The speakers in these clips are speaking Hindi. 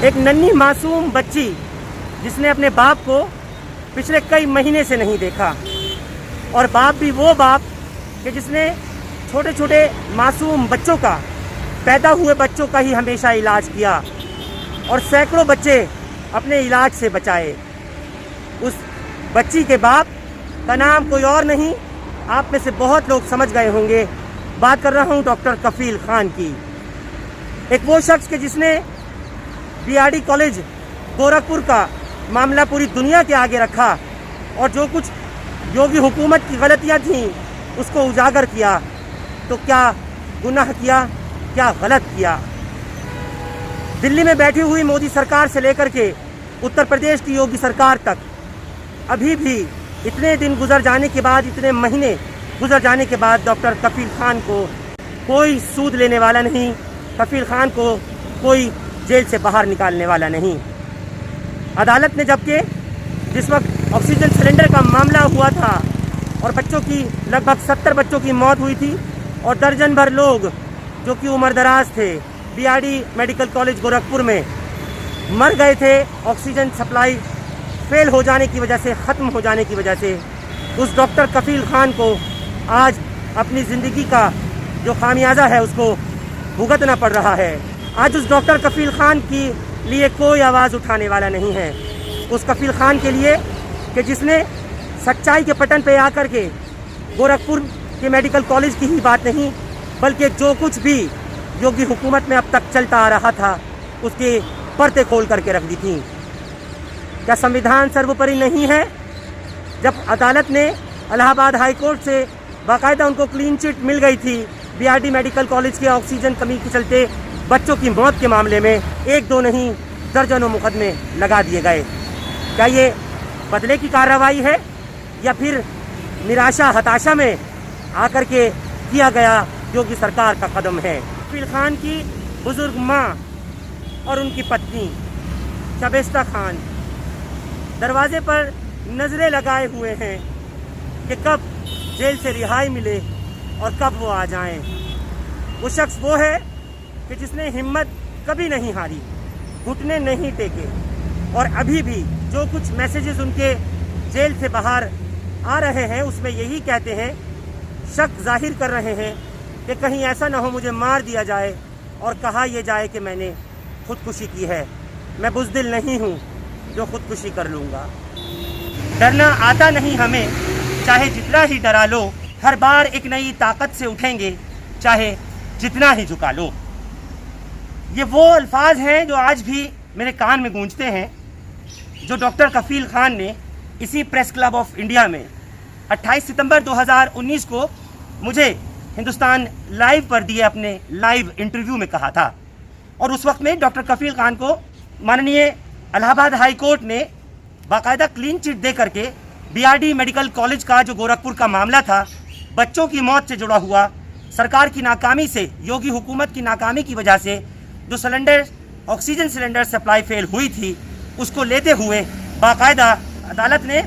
एक नन्ही मासूम बच्ची जिसने अपने बाप को पिछले कई महीने से नहीं देखा, और बाप भी वो बाप कि जिसने छोटे छोटे मासूम बच्चों का, पैदा हुए बच्चों का ही हमेशा इलाज किया और सैकड़ों बच्चे अपने इलाज से बचाए। उस बच्ची के बाप का नाम कोई और नहीं, आप में से बहुत लोग समझ गए होंगे। बात कर रहा हूँ डॉक्टर कफील खान की। एक वो शख्स के जिसने बीआरडी कॉलेज गोरखपुर का मामला पूरी दुनिया के आगे रखा और जो कुछ योगी हुकूमत की गलतियां थीं उसको उजागर किया। तो क्या गुनाह किया, क्या गलत किया? दिल्ली में बैठी हुई मोदी सरकार से लेकर के उत्तर प्रदेश की योगी सरकार तक अभी भी इतने दिन गुजर जाने के बाद, इतने महीने गुजर जाने के बाद डॉक्टर कफील खान को कोई सूद लेने वाला नहीं, कफील खान को कोई जेल से बाहर निकालने वाला नहीं। अदालत ने जबकि जिस वक्त ऑक्सीजन सिलेंडर का मामला हुआ था और बच्चों की लगभग 70 बच्चों की मौत हुई थी और दर्जन भर लोग जो कि उम्रदराज थे बीआरडी मेडिकल कॉलेज गोरखपुर में मर गए थे ऑक्सीजन सप्लाई फेल हो जाने की वजह से, ख़त्म हो जाने की वजह से, उस डॉक्टर कफील खान को आज अपनी ज़िंदगी का जो खामियाजा है उसको भुगतना पड़ रहा है। आज उस डॉक्टर कफील खान के लिए कोई आवाज़ उठाने वाला नहीं है। उस कफील खान के लिए कि जिसने सच्चाई के पटन पे आकर के गोरखपुर के मेडिकल कॉलेज की ही बात नहीं बल्कि जो कुछ भी योगी हुकूमत में अब तक चलता आ रहा था उसके पर्दे खोल करके रख दी थी। क्या संविधान सर्वोपरि नहीं है? जब अदालत ने इलाहाबाद हाई कोर्ट से बाकायदा उनको क्लीन चिट मिल गई थी बीआरडी मेडिकल कॉलेज के ऑक्सीजन कमी के चलते बच्चों की मौत के मामले में, एक दो नहीं दर्जनों मुकदमे लगा दिए गए। क्या ये बदले की कार्रवाई है या फिर निराशा हताशा में आकर के किया गया योगी सरकार का कदम है? कफील खान की बुजुर्ग माँ और उनकी पत्नी शबेस्ता खान दरवाजे पर नजरें लगाए हुए हैं कि कब जेल से रिहाई मिले और कब वो आ जाएं। वो शख्स वो है कि जिसने हिम्मत कभी नहीं हारी, घुटने नहीं टेके और अभी भी जो कुछ मैसेजेस उनके जेल से बाहर आ रहे हैं उसमें यही कहते हैं, शक जाहिर कर रहे हैं कि कहीं ऐसा ना हो मुझे मार दिया जाए और कहा यह जाए कि मैंने खुदकुशी की है। मैं बुज़दिल नहीं हूँ जो खुदकुशी कर लूँगा। डरना आता नहीं हमें, चाहे जितना ही डरा लो, हर बार एक नई ताकत से उठेंगे, चाहे जितना ही झुका लो। ये वो अल्फाज हैं जो आज भी मेरे कान में गूंजते हैं, जो डॉक्टर कफील खान ने इसी प्रेस क्लब ऑफ इंडिया में 28 सितंबर 2019 को मुझे हिंदुस्तान लाइव पर दिए अपने लाइव इंटरव्यू में कहा था। और उस वक्त में डॉक्टर कफील खान को माननीय इलाहाबाद हाई कोर्ट ने बाकायदा क्लीन चिट दे करके बीआरडी मेडिकल कॉलेज का जो गोरखपुर का मामला था, बच्चों की मौत से जुड़ा हुआ, सरकार की नाकामी से, योगी हुकूमत की नाकामी की वजह से जो cylinder oxygen cylinder supply fail हुई थी, उसको लेते हुए बाकायदा अदालत ने,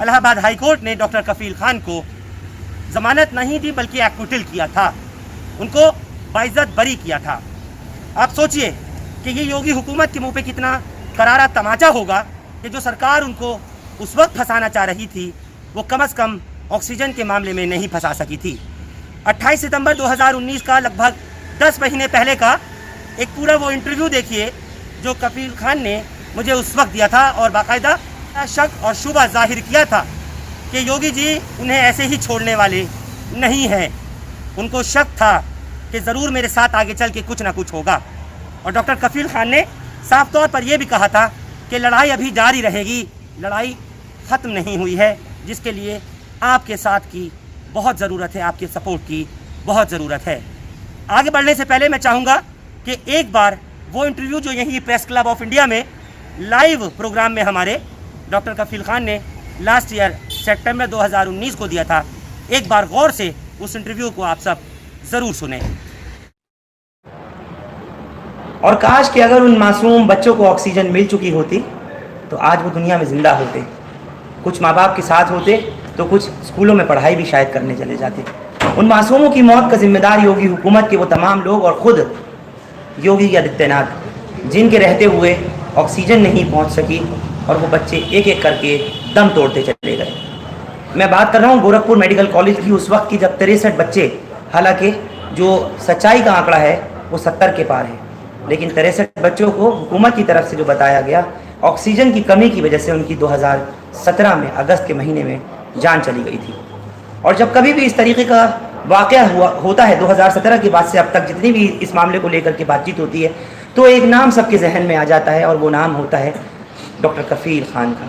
इलाहाबाद हाई कोर्ट ने डॉक्टर कफील खान को जमानत नहीं दी बल्कि एक्विटल किया था, उनको बाइज्जत बरी किया था। आप सोचिए कि ये योगी हुकूमत के मुंह पे कितना करारा तमाचा होगा कि जो सरकार उनको उस वक्त फंसाना चाह रही थी वो कम से कम ऑक्सीजन के मामले में नहीं फंसा सकी थी। 28 सितंबर 2019 का लगभग 10 महीने पहले का एक पूरा वो इंटरव्यू देखिए जो कफील खान ने मुझे उस वक्त दिया था और बाकायदा शक और शुबा जाहिर किया था कि योगी जी उन्हें ऐसे ही छोड़ने वाले नहीं हैं। उनको शक था कि ज़रूर मेरे साथ आगे चल के कुछ ना कुछ होगा। और डॉक्टर कफील खान ने साफ तौर पर यह भी कहा था कि लड़ाई अभी जारी रहेगी, लड़ाई ख़त्म नहीं हुई है, जिसके लिए आपके साथ की बहुत ज़रूरत है, आपके सपोर्ट की बहुत ज़रूरत है। आगे बढ़ने से पहले मैं चाहूँगा कि एक बार वो इंटरव्यू जो यही प्रेस क्लब ऑफ इंडिया में लाइव प्रोग्राम में हमारे डॉक्टर कफील खान ने लास्ट ईयर सितंबर 2019 को दिया था, एक बार गौर से उस इंटरव्यू को आप सब ज़रूर सुने। और काश कि अगर उन मासूम बच्चों को ऑक्सीजन मिल चुकी होती तो आज वो दुनिया में ज़िंदा होते, कुछ माँ बाप के साथ होते तो कुछ स्कूलों में पढ़ाई भी शायद करने चले जाते। उन मासूमों की मौत का जिम्मेदार योगी हुकूमत के वो तमाम लोग और ख़ुद योगी आदित्यनाथ, जिनके रहते हुए ऑक्सीजन नहीं पहुंच सकी और वो बच्चे एक एक करके दम तोड़ते चले गए। मैं बात कर रहा हूँ गोरखपुर मेडिकल कॉलेज की उस वक्त की, जब 63 बच्चे, हालांकि जो सच्चाई का आंकड़ा है वो 70 के पार है, लेकिन 63 बच्चों को हुकूमत की तरफ से जो बताया गया, ऑक्सीजन की कमी की वजह से उनकी 2017 में अगस्त के महीने में जान चली गई थी। और जब कभी भी इस तरीके का वाक़या होता है 2017 के बाद से अब तक जितनी भी इस मामले को लेकर के बातचीत होती है, तो एक नाम सबके जहन में आ जाता है और वो नाम होता है डॉक्टर कफ़ील ख़ान का।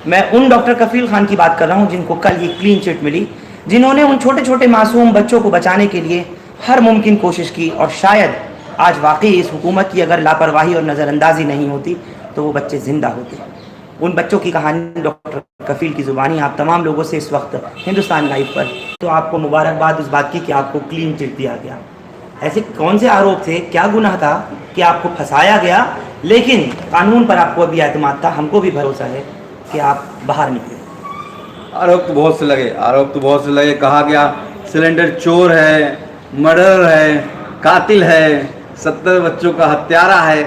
मैं उन डॉक्टर कफ़ील ख़ान की बात कर रहा हूँ जिनको कल ये क्लीन चिट मिली, जिन्होंने उन छोटे छोटे मासूम बच्चों को बचाने के लिए हर मुमकिन कोशिश की, और शायद आज वाकई इस हुकूमत की अगर लापरवाही और नज़रअंदाजी नहीं होती तो वो बच्चे ज़िंदा होते। उन बच्चों की कहानी डॉक्टर कफ़ील की ज़ुबानी आप तमाम लोगों से इस वक्त हिंदुस्तान लाइव पर, तो आपको मुबारकबाद उस बात की कि आपको क्लीन चिट दिया गया। ऐसे कौन से आरोप थे, क्या गुनाह था कि आपको फंसाया गया, लेकिन कानून पर आपको अभी एतमाद था, हमको भी भरोसा है कि आप बाहर निकले। आरोप तो बहुत से लगे, कहा गया सिलेंडर चोर है, मर्डर है, कातिल है, 70 बच्चों का हत्यारा है,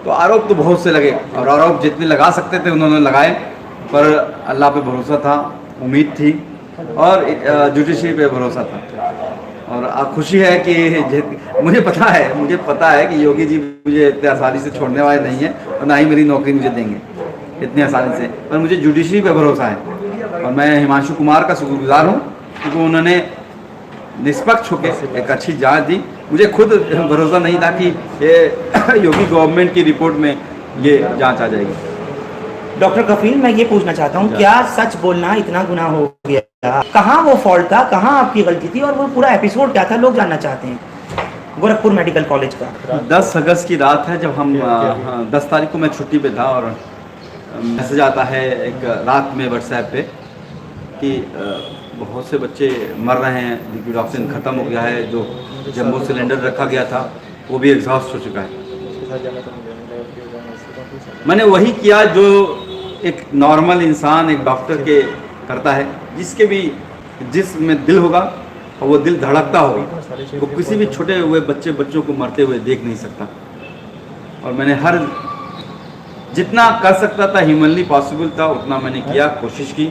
तो आरोप तो बहुत से लगे और आरोप जितने लगा सकते थे उन्होंने लगाए, पर अल्लाह पे भरोसा था, उम्मीद थी और जुडिशरी पे भरोसा था। और खुशी है कि मुझे पता है कि योगी जी मुझे इतने आसानी से छोड़ने वाले नहीं हैं और ना ही मेरी नौकरी मुझे देंगे इतनी आसानी से, पर मुझे जुडिशरी पे भरोसा है और मैं हिमांशु कुमार का शुक्रगुजार हूँ क्योंकि उन्होंने निष्पक्ष होकर एक अच्छी जांच दी। मुझे खुद भरोसा नहीं था कि ये योगी गवर्नमेंट की रिपोर्ट में ये जांच आ जाएगी। डॉक्टर कफ़ील, मैं ये पूछना चाहता हूँ, क्या सच बोलना इतना गुनाह हो गया? कहाँ वो फॉल्ट था, कहाँ आपकी गलती थी, और वो पूरा एपिसोड क्या था, लोग जानना चाहते हैं। गोरखपुर मेडिकल कॉलेज का 10 अगस्त की रात है जब हम 10 तारीख को मैं छुट्टी पे था और मैसेज आता है एक रात में व्हाट्सएप पे कि बहुत से बच्चे मर रहे हैं, लिक्विड ऑक्सीजन ख़त्म हो गया है, जो जम्बो सिलेंडर रखा गया था वो भी एग्जॉस्ट हो चुका है। मैंने वही किया जो एक नॉर्मल इंसान, एक डॉक्टर के करता है, जिसके भी जिसमें दिल होगा और वो दिल धड़कता होगा, वो किसी भी छोटे हुए बच्चों को मरते हुए देख नहीं सकता। और मैंने हर जितना कर सकता था, ह्यूमनली पॉसिबल था, उतना मैंने किया, कोशिश की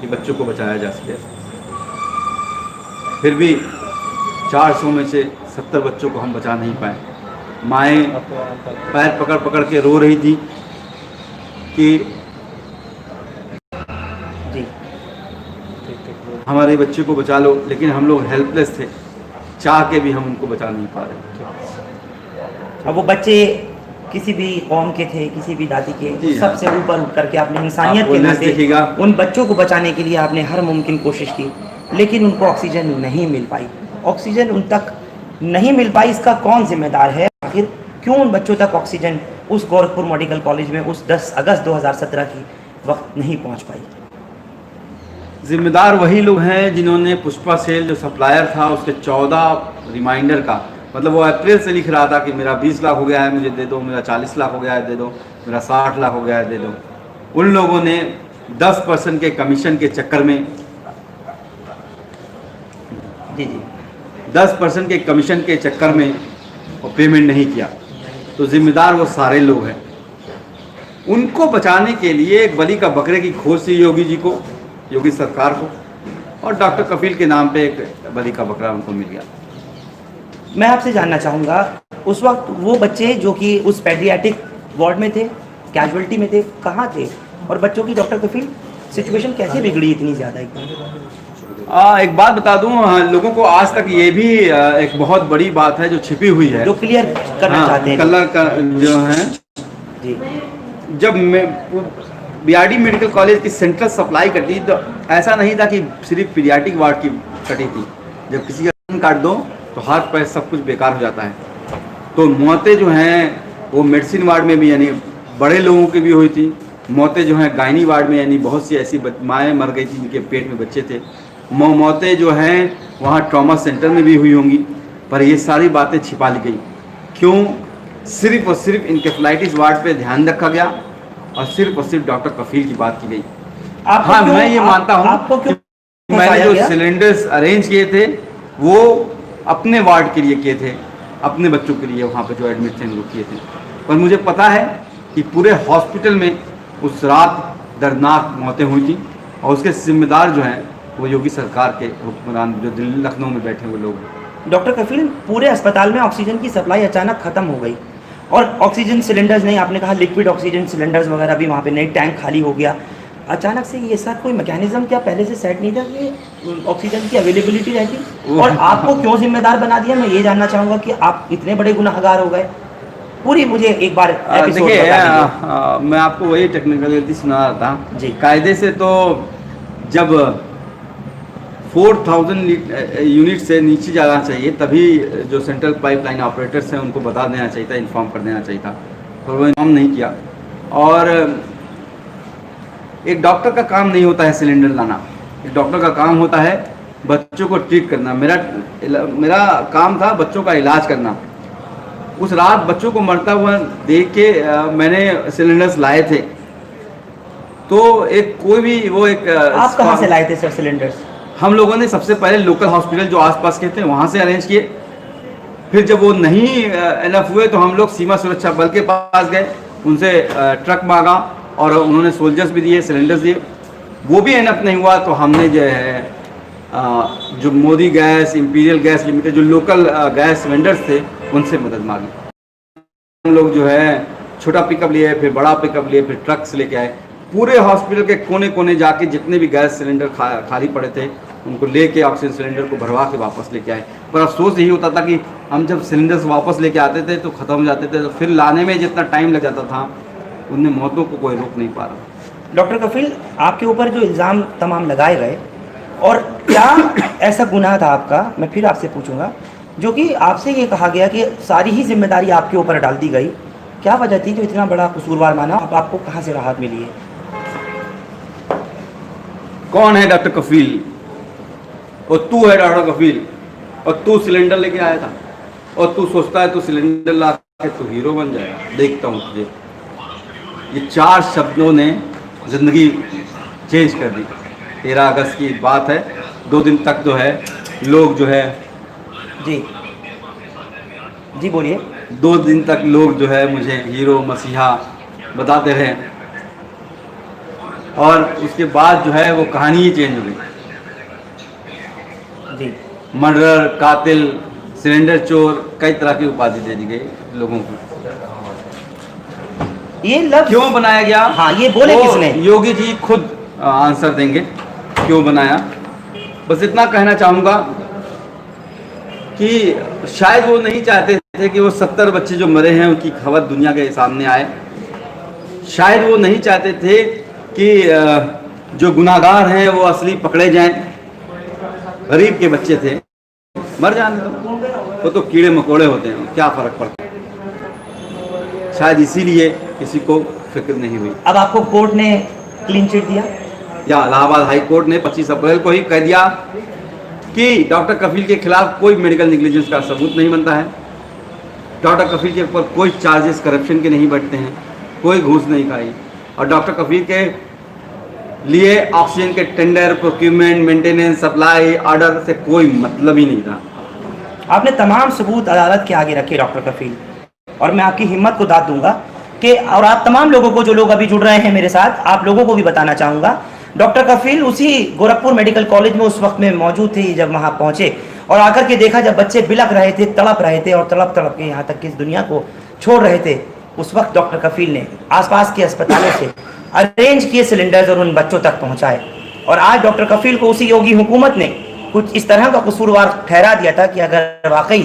कि बच्चों को बचाया जा सके। फिर भी 400 में से 70 बच्चों को हम बचा नहीं पाए। माएँ पैर पकड़ पकड़ के रो रही थी कि हमारे बच्चे को बचा लो, लेकिन हम लोग हेल्पलेस थे, चाह के भी हम उनको बचा नहीं पा रहे। अब वो बच्चे किसी भी कौम के थे, किसी भी जाति के, सबसे ऊपर उठ करके आपने इंसानियत के नाते उन बच्चों को बचाने के लिए आपने हर मुमकिन कोशिश की, लेकिन उनको ऑक्सीजन नहीं मिल पाई। ऑक्सीजन उन तक नहीं मिल पाई, इसका कौन जिम्मेदार है? आखिर क्यों उन बच्चों तक ऑक्सीजन उस गोरखपुर मेडिकल कॉलेज में उस 10 अगस्त 2017 की वक्त नहीं पहुंच पाई? जिम्मेदार वही लोग हैं जिन्होंने पुष्पा सेल जो सप्लायर था उसके 14 रिमाइंडर का, मतलब वो अप्रैल से लिख रहा था कि मेरा 20 लाख हो गया है मुझे दे दो, मेरा 40 लाख हो गया है दे दो, मेरा 60 लाख हो गया है दे दो। उन लोगों ने 10% के कमीशन के चक्कर में 10% के कमीशन के चक्कर में वो पेमेंट नहीं किया, तो जिम्मेदार वो सारे लोग हैं। उनको बचाने के लिए एक बलि का बकरे की खोज थी योगी जी को, योगी सरकार को, और डॉक्टर कफ़ील के नाम पे एक बलि का बकरा उनको मिल गया। मैं आपसे जानना चाहूँगा, उस वक्त वो बच्चे जो कि उस पेडियाट्रिक वार्ड में थे, कैजुअलिटी में थे, कहाँ थे? और बच्चों की डॉक्टर कफ़ील सिचुएशन कैसे बिगड़ी इतनी ज़्यादा एकदम? एक बात बता दूं, लोगों को आज तक ये भी एक बहुत बड़ी बात है जो छिपी हुई है, जो क्लियर करना चाहते हैं। कलर जो है जी, जब बीआरडी मेडिकल कॉलेज की सेंट्रल सप्लाई कटी तो ऐसा नहीं था कि सिर्फ पीडियाट्रिक वार्ड की कटी थी। जब किसी का खून काट दो तो हाथ पैर सब कुछ बेकार हो जाता है। तो मौतें जो हैं वो मेडिसिन वार्ड में भी, यानी बड़े लोगों की भी हुई थी। मौतें जो हैं गायनी वार्ड में, यानी बहुत सी ऐसी माएँ मर गई थी जिनके पेट में बच्चे थे। मौतें जो हैं वहाँ ट्रॉमा सेंटर में भी हुई होंगी, पर ये सारी बातें छिपा ली गई। क्यों? सिर्फ और सिर्फ इंकेफेलाइटिस वार्ड पे ध्यान रखा गया और सिर्फ डॉक्टर कफ़ील की बात की गई। हाँ, मैं ये मानता हूँ कि मैंने जो सिलेंडर्स अरेंज किए थे वो अपने वार्ड के लिए किए थे, अपने बच्चों के लिए वहाँ पे जो एडमिट थे वो किए थे। पर मुझे पता है कि पूरे हॉस्पिटल में उस रात दर्दनाक मौतें हुई थी और उसके जिम्मेदार जो हैं वो योगी सरकार के हुक्मरान जो दिल्ली लखनऊ में बैठे हुए लोग हैं। डॉक्टर कफील, पूरे अस्पताल में ऑक्सीजन की सप्लाई अचानक खत्म हो गई और ऑक्सीजन सिलेंडर्स नहीं, आपने कहा लिक्विड ऑक्सीजन सिलेंडर्स वगैरह भी वहाँ पे नहीं, टैंक खाली हो गया अचानक से। ये सब कोई मैकेनिज्म क्या पहले से सेट नहीं था कि ऑक्सीजन की अवेलेबिलिटी रहती? और आपको क्यों जिम्मेदार बना दिया, मैं ये जानना चाहूँगा कि आप इतने बड़े गुनाहगार हो गए। पूरी मुझे एक बार देखिए, मैं आपको वही टेक्निकलिटी सुना रहा था जी। कायदे से तो जब 4000 यूनिट से नीचे जाना चाहिए तभी जो सेंट्रल पाइपलाइन ऑपरेटर्स हैं उनको बता देना चाहिए था, इन्फॉर्म कर देना चाहिए था, पर वो इन्फॉर्म नहीं किया। और एक डॉक्टर का काम नहीं होता है सिलेंडर लाना, एक डॉक्टर का काम होता है बच्चों को ट्रीट करना। मेरा काम था बच्चों का इलाज करना। उस रात बच्चों को मरता हुआ देख के मैंने सिलेंडर्स लाए थे। तो एक कोई भी वो एक आप कहाँ से लाए थे सर सिलेंडर्स? हम लोगों ने सबसे पहले लोकल हॉस्पिटल जो आसपास के थे वहाँ से अरेंज किए। फिर जब वो नहीं एनफ हुए तो हम लोग सीमा सुरक्षा बल के पास गए, उनसे ट्रक मांगा और उन्होंने सोल्जर्स भी दिए, सिलेंडर्स दिए। वो भी एनफ नहीं हुआ तो हमने जो है जो Modi gas, imperial gas limited, जो लोकल गैस वेंडर्स थे उनसे मदद मांगी। हम लोग जो है छोटा पिकअप लिए, फिर बड़ा पिकअप लिए, फिर ट्रक से लेके आए। पूरे हॉस्पिटल के कोने कोने जाके जितने भी गैस सिलेंडर खाली पड़े थे उनको लेके ऑक्सीजन सिलेंडर को भरवा के वापस लेके आए। पर अफसोस यही होता था कि हम जब सिलेंडर्स वापस लेके आते थे तो ख़त्म हो जाते थे, तो फिर लाने में जितना टाइम लग जाता था उनमें मौतों को कोई रोक नहीं पा रहा। डॉक्टर कफील, आपके ऊपर जो इल्ज़ाम तमाम लगाए गए और क्या ऐसा गुनाह था आपका, मैं फिर आपसे पूछूंगा, जो कि आपसे ये कहा गया कि सारी ही जिम्मेदारी आपके ऊपर डाल दी गई, क्या वजह थी जो इतना बड़ा कसूरवार माना? आपको कहाँ से राहत मिली है? कौन है डॉक्टर कफील? और तू है डॉक्टर कफील, और तू सिलेंडर लेके आया था और तू सोचता है तू सिलेंडर ला के तू हीरो बन जाएगा। देखता हूँ तुझे। ये 4 शब्दों ने ज़िंदगी चेंज कर दी। 13 अगस्त की बात है, 2 दिन तक जो है लोग जो है जी बोलिए। 2 दिन तक लोग जो है मुझे हीरो मसीहा बताते रहे और उसके बाद जो है वो कहानी ही चेंज हो गई। जी, मर्डर, कातिल, सिलेंडर चोर, कई तरह की उपाधि दे दी गई लोगों को। ये लफ्ज़ क्यों बनाया गया? हाँ, ये बोले किसने? योगी जी खुद आंसर देंगे क्यों बनाया। बस इतना कहना चाहूँगा कि शायद वो नहीं चाहते थे कि वो 70 बच्चे जो मरे हैं उनकी खबर दुनिया के सामने आए। शायद वो नहीं चाहते थे कि जो गुनाहगार हैं वो असली पकड़े जाएं। गरीब के बच्चे थे, मर जाने दो, वो तो कीड़े मकोड़े होते हैं, क्या फ़र्क पड़ता है। शायद इसीलिए किसी को फिक्र नहीं हुई। अब आपको कोर्ट ने क्लीन चिट दिया, या इलाहाबाद हाई कोर्ट ने 25 अप्रैल को ही कह दिया कि डॉक्टर कफील के खिलाफ कोई मेडिकल नेग्लिजेंस का सबूत नहीं बनता है। डॉक्टर कफील के ऊपर कोई चार्जेस करप्शन के नहीं बढ़ते हैं, कोई घूस नहीं खाई, और डॉक्टर कफील के लिए ऑक्सीजन के tender, procurement, maintenance, supply, order से कोई मतलब ही नहीं था। आपने तमाम सबूत अदालत के आगे रखे डॉक्टर कफील, और मैं आपकी हिम्मत को दाद दूंगा कि, और आप तमाम लोगों को जो लोग अभी जुड़ रहे हैं मेरे साथ, आप लोगों को भी बताना चाहूँगा, डॉक्टर कफील उसी गोरखपुर मेडिकल कॉलेज में उस वक्त में मौजूद थे जब वहाँ पहुँचे और आकर के देखा जब बच्चे बिलख रहे थे, तड़प रहे थे और तड़प तड़प के यहाँ तक कि इस दुनिया को छोड़ रहे थे। उस वक्त डॉक्टर कफील ने आसपास के अस्पतालों से अरेंज किए सिलेंडर्स और उन बच्चों तक पहुँचाए। और आज डॉक्टर कफील को उसी योगी हुकूमत ने कुछ इस तरह का कसूरवार ठहरा दिया था कि अगर वाकई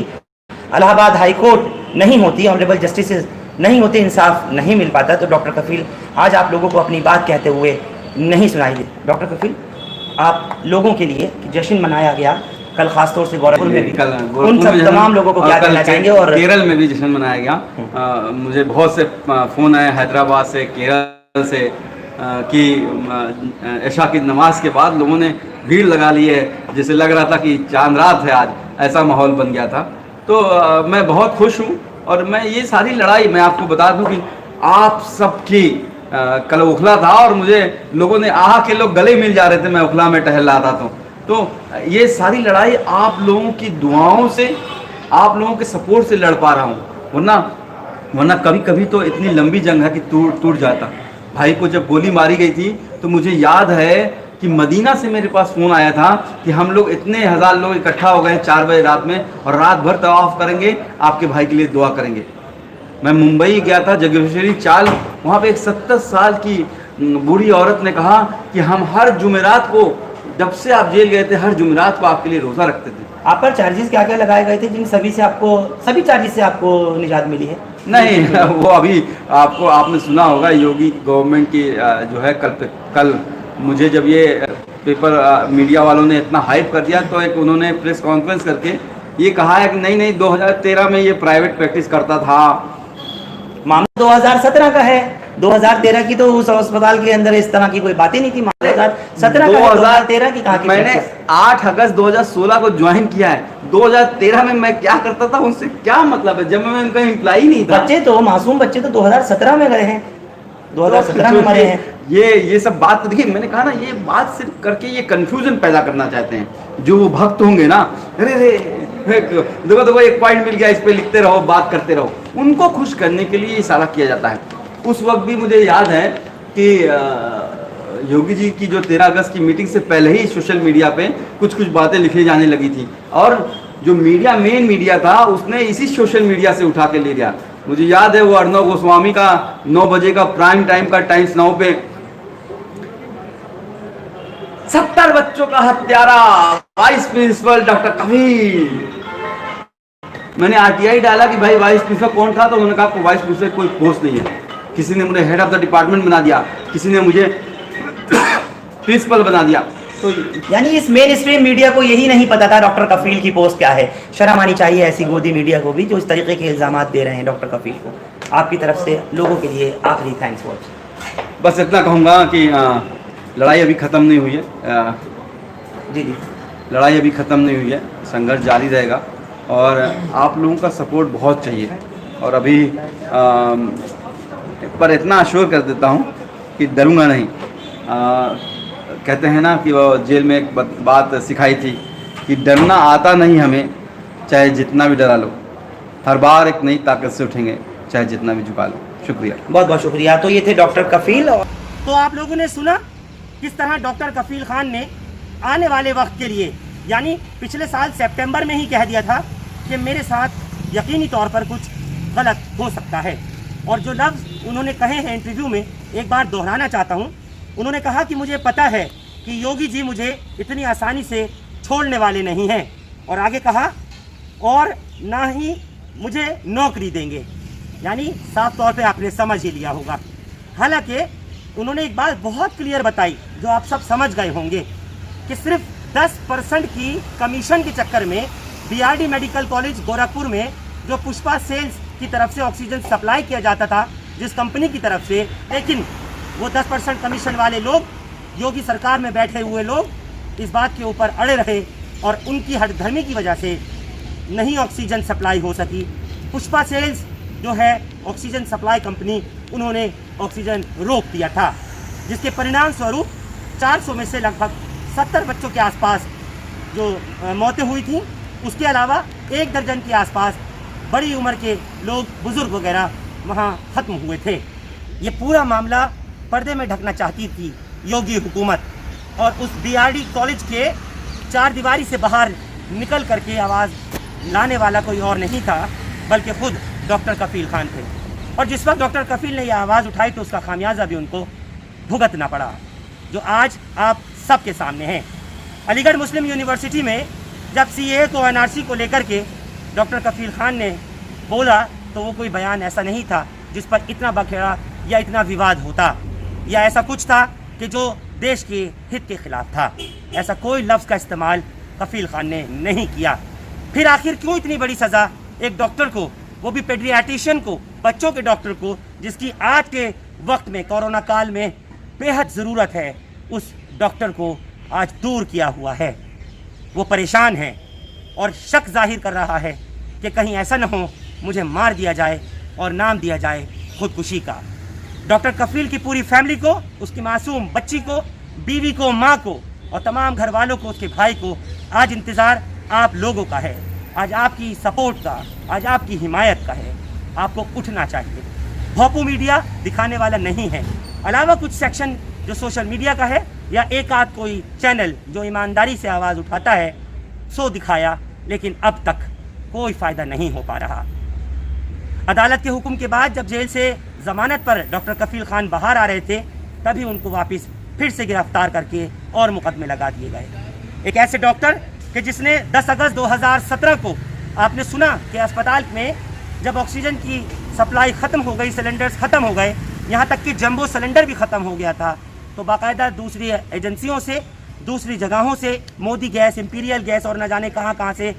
इलाहाबाद हाई कोर्ट नहीं होती, ऑनरेबल जस्टिस नहीं होते, इंसाफ नहीं मिल पाता, तो डॉक्टर कफील आज आप लोगों को अपनी बात कहते हुए नहीं सुनाई दे। डॉक्टर कफील, आप लोगों के लिए जश्न मनाया गया कल, खासतौर से गोरखपुर में भी, उन सब तमाम लोगों को क्या कहना चाहेंगे? और केरल में भी जश्न मनाया गया। मुझे बहुत से फ़ोन आए हैदराबाद से, केरल से, कि ऐशा की नमाज के बाद लोगों ने भीड़ लगा ली है, जैसे लग रहा था कि चांद रात है आज, ऐसा माहौल बन गया था। तो मैं बहुत खुश हूँ। और मैं ये सारी लड़ाई, मैं आपको बता दूं कि आप सबकी कल उखला था और मुझे लोगों ने के लोग गले मिल जा रहे थे, मैं उखला में टहल रहा था। तो ये सारी लड़ाई आप लोगों की दुआओं से, आप लोगों के सपोर्ट से लड़ पा रहा हूँ, वरना वरना कभी कभी तो इतनी लंबी जंग है कि टूट जाता। भाई को जब गोली मारी गई थी तो मुझे याद है कि मदीना से मेरे पास फ़ोन आया था कि हम लोग इतने हज़ार लोग इकट्ठा हो गए 4 बजे रात में और रात भर तवाफ़ करेंगे, आपके भाई के लिए दुआ करेंगे। मैं मुंबई गया था, जगेश्वरी चाल, वहाँ पे एक 70 साल की बूढ़ी औरत ने कहा कि हम हर जुमेरात को, जब से आप जेल गए थे, हर जुमेरात को आपके लिए रोज़ा रखते थे। आप पर चार्जेस क्या क्या लगाए गए थे जिन सभी चार्जेस से आपको निजात मिली है? नहीं, वो अभी आपने सुना होगा, योगी गवर्नमेंट की जो है कल मुझे जब ये पेपर मीडिया वालों ने इतना हाइप कर दिया तो एक उन्होंने प्रेस कॉन्फ्रेंस करके ये कहा है कि नहीं 2013 में ये प्राइवेट प्रैक्टिस करता था। मामला 2017 का है। 2013 की तो उस अस्पताल के अंदर इस तरह की कोई बातें नहीं थी। मामला 2017 का है, 2013 की कहा कि मैंने 8 अगस्त 2016 को ज्वाइन किया है। 2013 में मैं क्या करता था उनसे क्या मतलब है, जब मैं उनका एम्प्लॉई नहीं था। मासूम बच्चे तो 2017 में गए हैं, 2017 में मरे हैं। ये सब बात, देखिए मैंने कहा ना, ये बात सिर्फ करके ये कंफ्यूजन पैदा करना चाहते हैं जो वो भक्त होंगे ना। अरे देखो एक पॉइंट मिल गया, इस पे लिखते रहो, बात करते रहो, उनको खुश करने के लिए ये सारा किया जाता है। उस वक्त भी मुझे याद है कि योगी जी की जो 13 अगस्त की मीटिंग से पहले ही सोशल मीडिया पे कुछ बातें लिखी जाने लगी थी और जो मेन मीडिया था उसने इसी सोशल मीडिया से उठा के ले लिया। मुझे याद है वो अर्णव गोस्वामी का 9 बजे का प्राइम टाइम का टाइम्स नाउ पे 70 बच्चों का हत्यारा वाइस प्रिंसिपल डॉक्टर कफील। मैंने आरटीआई डाला कि भाई वाइस प्रिंसिपल कौन था, तो उन्होंने कहा वाइस प्रिंसिपल कोई पोस्ट नहीं है। किसी ने मुझे हेड ऑफ द डिपार्टमेंट बना दिया, किसी ने मुझे प्रिंसिपल बना दिया। तो यानी इस मेन स्ट्रीम मीडिया को यही नहीं पता था डॉक्टर कफील की पोस्ट क्या है। शर्म आनी चाहिए ऐसी गोदी मीडिया को भी जो इस तरीके के इल्जाम दे रहे हैं डॉक्टर कफील को। आपकी तरफ से लोगों के लिए आखिरी थैंक्स वर्ड्स। बस इतना कहूँगा कि लड़ाई अभी ख़त्म नहीं हुई है। जी, लड़ाई अभी ख़त्म नहीं हुई है, संघर्ष जारी रहेगा और आप लोगों का सपोर्ट बहुत चाहिए। और अभी पर इतना अश्योर कर देता हूँ कि डरूंगा नहीं। कहते हैं ना कि वो जेल में एक बात सिखाई थी कि डरना आता नहीं हमें, चाहे जितना भी डरा लो, हर बार एक नई ताकत से उठेंगे, चाहे जितना भी झुका लो। शुक्रिया, बहुत बहुत शुक्रिया। तो ये थे डॉक्टर कफील। तो आप लोगों ने सुना किस तरह डॉक्टर कफील खान ने आने वाले वक्त के लिए, यानी पिछले साल सितंबर में ही कह दिया था कि मेरे साथ यकीनी तौर पर कुछ गलत हो सकता है। और जो लफ्ज़ उन्होंने कहे हैं इंटरव्यू में, एक बार दोहराना चाहता हूँ। उन्होंने कहा कि मुझे पता है कि योगी जी मुझे इतनी आसानी से छोड़ने वाले नहीं हैं, और आगे कहा और ना ही मुझे नौकरी देंगे। यानी साफ तौर पे आपने समझ ही लिया होगा। हालांकि उन्होंने एक बात बहुत क्लियर बताई जो आप सब समझ गए होंगे कि सिर्फ 10% की कमीशन के चक्कर में बीआरडी मेडिकल कॉलेज गोरखपुर में जो पुष्पा सेल्स की तरफ से ऑक्सीजन सप्लाई किया जाता था जिस कंपनी की तरफ से, लेकिन वो 10% कमीशन वाले लोग, योगी सरकार में बैठे हुए लोग इस बात के ऊपर अड़े रहे और उनकी हठधर्मी की वजह से नहीं ऑक्सीजन सप्लाई हो सकी। पुष्पा सेल्स जो है ऑक्सीजन सप्लाई कंपनी, उन्होंने ऑक्सीजन रोक दिया था, जिसके परिणाम स्वरूप 400 में से लगभग 70 बच्चों के आसपास जो मौतें हुई थी, उसके अलावा 1 दर्जन के आसपास बड़ी उम्र के लोग, बुजुर्ग वगैरह वहाँ ख़त्म हुए थे। ये पूरा मामला पर्दे में ढकना चाहती थी योगी हुकूमत, और उस बीआरडी कॉलेज के 4 दीवारी से बाहर निकल करके आवाज़ लाने वाला कोई और नहीं था बल्कि खुद डॉक्टर कफील खान थे। और जिस वक्त डॉक्टर कफील ने यह आवाज़ उठाई तो उसका खामियाजा भी उनको भुगतना पड़ा, जो आज आप सबके सामने है। अलीगढ़ मुस्लिम यूनिवर्सिटी में जब सीएए को, एनआरसी को लेकर के डॉक्टर कफील खान ने बोला तो वो कोई बयान ऐसा नहीं था जिस पर इतना बखेड़ा या इतना विवाद होता, या ऐसा कुछ था कि जो देश के हित के खिलाफ था। ऐसा कोई लफ्ज़ का इस्तेमाल कफील खान ने नहीं किया। फिर आखिर क्यों इतनी बड़ी सज़ा एक डॉक्टर को, वो भी पेडियाट्रिशियन को, बच्चों के डॉक्टर को, जिसकी आज के वक्त में कोरोना काल में बेहद ज़रूरत है, उस डॉक्टर को आज दूर किया हुआ है। वो परेशान है और शक जाहिर कर रहा है कि कहीं ऐसा न हो मुझे मार दिया जाए और नाम दिया जाए खुदकुशी का। डॉक्टर कफील की पूरी फैमिली को, उसकी मासूम बच्ची को, बीवी को, माँ को और तमाम घर वालों को, उसके भाई को आज इंतज़ार आप लोगों का है, आज आपकी सपोर्ट का, आज आपकी हिमायत का है। आपको उठना चाहिए। भोपू मीडिया दिखाने वाला नहीं है, अलावा कुछ सेक्शन जो सोशल मीडिया का है या एक आध कोई चैनल जो ईमानदारी से आवाज़ उठाता है सो दिखाया, लेकिन अब तक कोई फ़ायदा नहीं हो पा रहा। अदालत के हुक्म के बाद जब जेल से ज़मानत पर डॉक्टर कफील खान बाहर आ रहे थे, तभी उनको वापस फिर से गिरफ्तार करके और मुकदमे लगा दिए गए। एक ऐसे डॉक्टर कि जिसने 10 अगस्त 2017 को आपने सुना कि अस्पताल में जब ऑक्सीजन की सप्लाई ख़त्म हो गई, सिलेंडर्स ख़त्म हो गए, यहाँ तक कि जंबो सिलेंडर भी ख़त्म हो गया था, तो बाकायदा दूसरी एजेंसियों से, दूसरी जगहों से मोदी गैस, इंपीरियल गैस और न जाने कहाँ कहाँ से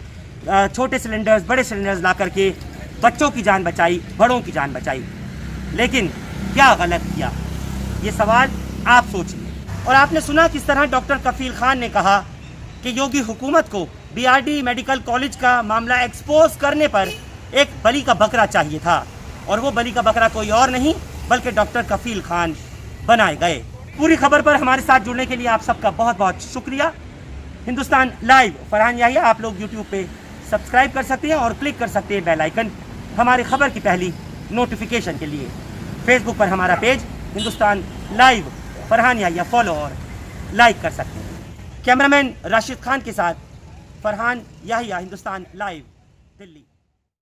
छोटे सिलेंडर्स, बड़े सिलेंडर्स ला करके बच्चों की जान बचाई, बड़ों की जान बचाई। लेकिन क्या गलत किया, ये सवाल आप सोचिए। और आपने सुना किस तरह डॉक्टर कफील खान ने कहा कि योगी हुकूमत को बीआरडी मेडिकल कॉलेज का मामला एक्सपोज करने पर एक बलि का बकरा चाहिए था, और वो बलि का बकरा कोई और नहीं बल्कि डॉक्टर कफील खान बनाए गए। पूरी खबर पर हमारे साथ जुड़ने के लिए आप सबका बहुत बहुत शुक्रिया। हिंदुस्तान लाइव फरहान याहिया आप लोग यूट्यूब पे सब्सक्राइब कर सकते हैं और क्लिक कर सकते हैं बेल आइकन हमारी खबर की पहली नोटिफिकेशन के लिए। फेसबुक पर हमारा page Hindustan live Farhan Yahiya follow और लाइक कर सकते हैं। कैमरामैन राशिद खान के साथ फरहान याहिया, हिंदुस्तान लाइव, दिल्ली।